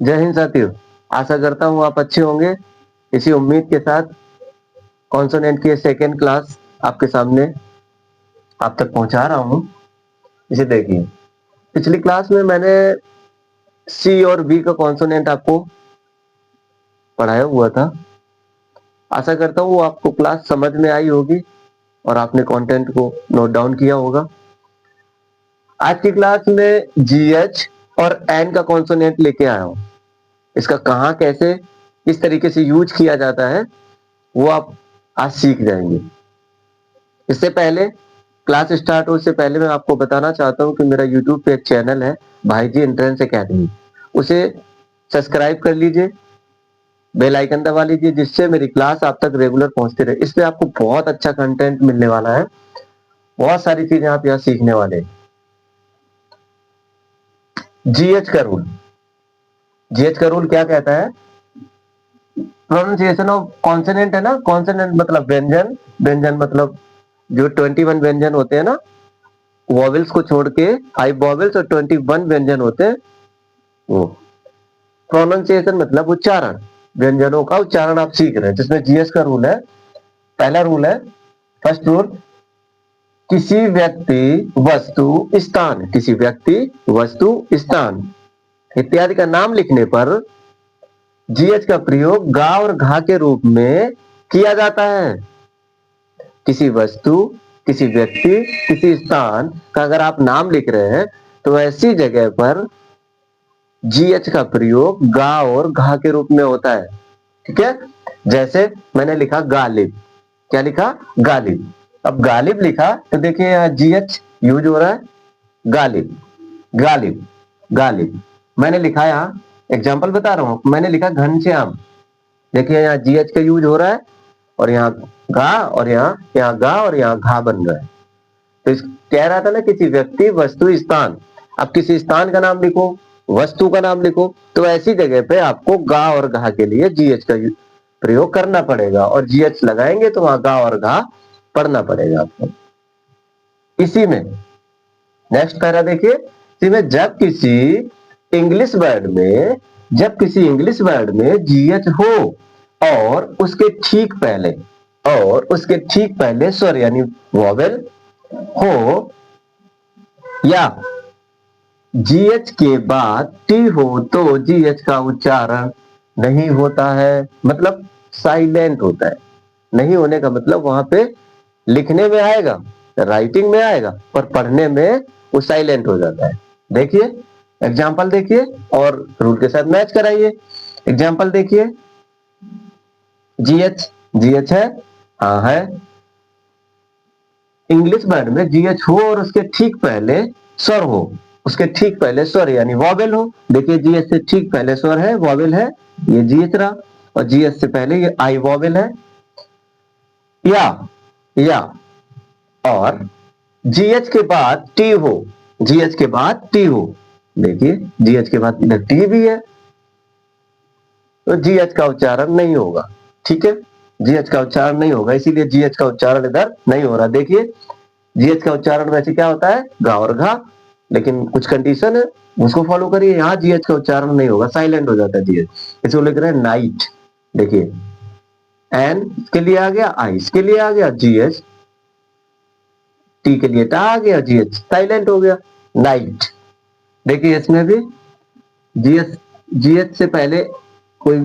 जय हिंद साथियों। आशा करता हूँ आप अच्छे होंगे। इसी उम्मीद के साथ कॉन्सोनेंट की सेकेंड क्लास आपके सामने आप तक पहुंचा रहा हूँ। इसे देखिए, पिछली क्लास में मैंने सी और बी का कॉन्सोनेंट आपको पढ़ाया हुआ था। आशा करता हूँ आपको क्लास समझ में आई होगी और आपने कंटेंट को नोट डाउन किया होगा। आज की क्लास में जीएच और एन का कॉन्सोनेंट लेके आया हूँ। इसका कहाँ कैसे किस तरीके से यूज किया जाता है वो आप आज सीख जाएंगे। इससे पहले क्लास स्टार्ट हो इससे पहले मैं आपको बताना चाहता हूं कि मेरा यूट्यूब पे एक चैनल है भाई जी एंट्रेंस एकेडमी। उसे सब्सक्राइब कर लीजिए, बेल आइकन दबा लीजिए, जिससे मेरी क्लास आप तक रेगुलर पहुंचती रहे। इसमें आपको बहुत अच्छा कंटेंट मिलने वाला है, बहुत सारी चीजें आप यहाँ सीखने वाले हैं। जीएच का रूल, जीएच का रूल क्या कहता है? प्रोनाउंसिएशन ऑफ कॉन्सोनेंट है ना। कॉन्सोनेंट मतलब व्यंजन, व्यंजन मतलब जो 21 व्यंजन होते हैं ना, वॉवेल्स को छोड़ के 5 वॉवेल्स और 21 व्यंजन होते हैं वो। प्रोनाउंसिएशन मतलब उच्चारण, व्यंजनों का उच्चारण आप सीख रहे हैं, जिसमें जीएस का रूल है। पहला रूल है, फर्स्ट रूल, किसी व्यक्ति वस्तु स्थान, किसी व्यक्ति वस्तु स्थान इत्यादि का नाम लिखने पर जीएच का प्रयोग गा और घा के रूप में किया जाता है। किसी वस्तु, किसी व्यक्ति, किसी स्थान का अगर आप नाम लिख रहे हैं तो ऐसी जगह पर जीएच का प्रयोग गा और घा के रूप में होता है। ठीक है, जैसे मैंने लिखा गालिब। क्या लिखा? गालिब। अब गालिब लिखा तो देखिए यहाँ जीएच यूज हो रहा है, गालिब, गालिब, गालिब। मैंने लिखा यहाँ, एग्जाम्पल बता रहा हूं, मैंने लिखा घनश्याम। देखिए यहाँ जीएच का यूज हो रहा है और यहाँ घा और यहाँ गा और यहाँ घा बन रहा है। तो इस कह रहा था ना, किसी व्यक्ति वस्तु स्थान। अब किसी स्थान का नाम लिखो, वस्तु का नाम लिखो, तो ऐसी जगह पे आपको गा और घा के लिए जीएच का प्रयोग करना पड़ेगा, और जीएच लगाएंगे तो वहां गा और घा पढ़ना पड़ेगा आपको। इसी में नेक्स्ट पैरा देखिए, इसी में जब किसी इंग्लिश वर्ड में, जब किसी इंग्लिश वर्ड में जीएच हो और उसके ठीक पहले, और उसके ठीक पहले स्वर यानी वॉवेल हो, या जीएच के बाद टी हो, तो जीएच का उच्चारण नहीं होता है, मतलब साइलेंट होता है। नहीं होने का मतलब वहां पे लिखने में आएगा, राइटिंग में आएगा, पर पढ़ने में वो साइलेंट हो जाता है। देखिए एग्जाम्पल देखिए और रूल के साथ मैच कराइए। एग्जाम्पल देखिए, जीएच, जीएच है, हाँ है। इंग्लिश वर्ड में जीएच हो और उसके ठीक पहले स्वर हो, उसके ठीक पहले स्वर यानी वॉवेल हो। देखिए जीएच से ठीक पहले स्वर है, वॉवेल है, ये जीएच रहा, और जीएच से पहले ये आई वॉवेल है। या और जीएच के बाद टी हो, जीएच के बाद टी हो। देखिए जीएच के बाद इधर टी भी है, तो जीएच का उच्चारण नहीं होगा। ठीक है, जीएच का उच्चारण नहीं होगा, इसीलिए जीएच का उच्चारण इधर नहीं हो रहा। देखिए जीएच का उच्चारण वैसे क्या होता है, गा और घा, लेकिन कुछ कंडीशन है उसको फॉलो करिए। यहाँ जीएच का उच्चारण नहीं होगा, साइलेंट हो जाता है जीएच। इसको लिख रहे हैं नाइट। देखिए एन के लिए आ गया, आई के लिए आ गया जीएच, टी के लिए टा आ गया, जीएच साइलेंट हो गया, नाइट। देखिए इसमें भी जीएच, जीएच से पहले कोई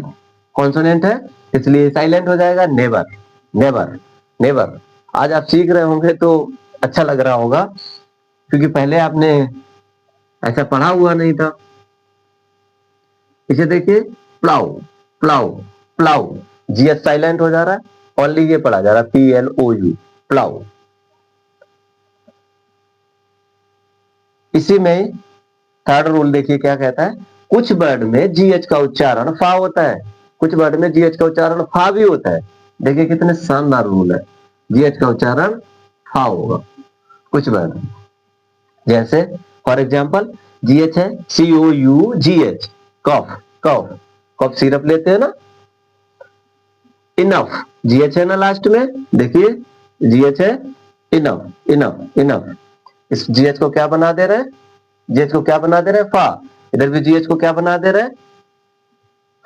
कॉन्सोनेंट है इसलिए साइलेंट हो जाएगा। Never, never, never. आज आप सीख रहे होंगे तो अच्छा लग रहा होगा, क्योंकि पहले आपने ऐसा पढ़ा हुआ नहीं था। इसे देखिए, plough, plough, plough, GH silent हो जा रहा है, ओनली ये पढ़ा जा रहा है, PLOU, प्लाउ। इसी में थर्ड रूल देखिए क्या कहता है, कुछ वर्ड में जीएच का उच्चारण फा होता है, कुछ वर्ड में जीएच का उच्चारण फा भी होता है। देखिए कितने शानदार रूल है, जीएच का उच्चारण फा होगा कुछ वर्ड, जैसे फॉर एग्जाम्पल जीएच है COUGH, कॉफ, कॉफ, कॉफ सिरप लेते हैं ना। इनफ, जीएच है ना लास्ट में, देखिए जीएच है, इनफ, इनफ, इनफ। इस जीएच को क्या बना दे रहे हैं, जीएच को क्या बना दे रहे हैं, फा। इधर भी जीएच को क्या बना दे रहे हैं,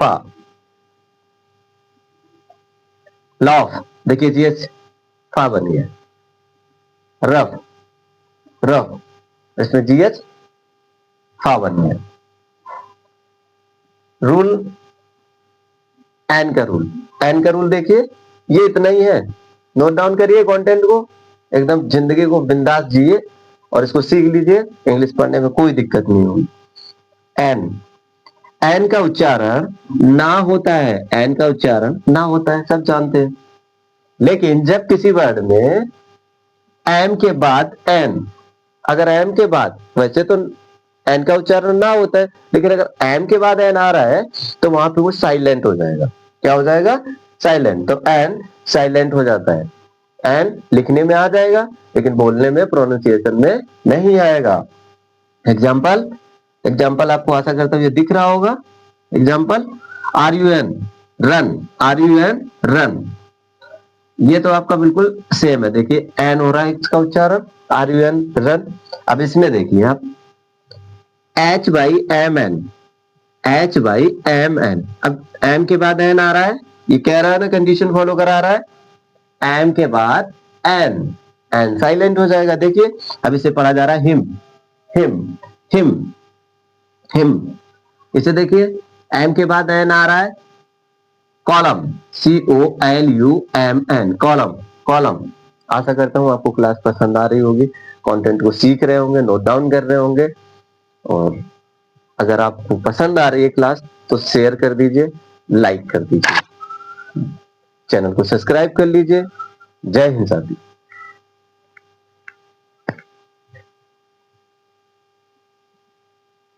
फा। लॉफ, देखिए जीएच फा बन गया। रफ, रफ, इसमें जीएच फा बन गया। रूल, एन का रूल, एन का रूल देखिए ये इतना ही है। नोट डाउन करिए कंटेंट को, एकदम जिंदगी को बिंदास जिए और इसको सीख लीजिए, इंग्लिश पढ़ने में कोई दिक्कत नहीं होगी। एन, एन का उच्चारण ना होता है, एन का उच्चारण ना होता है, सब जानते हैं। लेकिन जब किसी वर्ड में एम के बाद एन, अगर एम के बाद, वैसे तो एन का उच्चारण ना होता है, लेकिन अगर एम के बाद एन आ रहा है तो वहां पे वो साइलेंट हो जाएगा। क्या हो जाएगा? साइलेंट। तो एन साइलेंट हो जाता है। एन लिखने में आ जाएगा लेकिन बोलने में, प्रोनाउंसिएशन में नहीं आएगा। एग्जाम्पल, एग्जाम्पल आपको आशा करता हूं ये दिख रहा होगा। Example, R U N, run, R U N, run. ये तो आपका बिल्कुल सेम है। देखिए एन हो रहा है इसका उच्चारण, आर यू एन, रन। अब इसमें देखिए आप, H by M N, H by M N. अब एम के बाद एन आ रहा है, ये कह रहा है ना, कंडीशन फॉलो करा रहा है। एम के बाद एन, एन साइलेंट हो जाएगा। देखिए अब इसे पढ़ा जा रहा है हिम, हिम, हिम, हिम। इसे देखिए एम के बाद एन आ रहा है, कॉलम, COLUMN, कॉलम, कॉलम। आशा करता हूं आपको क्लास पसंद आ रही होगी, कंटेंट को सीख रहे होंगे, नोट डाउन कर रहे होंगे। और अगर आपको पसंद आ रही है क्लास तो शेयर कर दीजिए, लाइक कर दीजिए, चैनल को सब्सक्राइब कर लीजिए। जय हिंद साथी।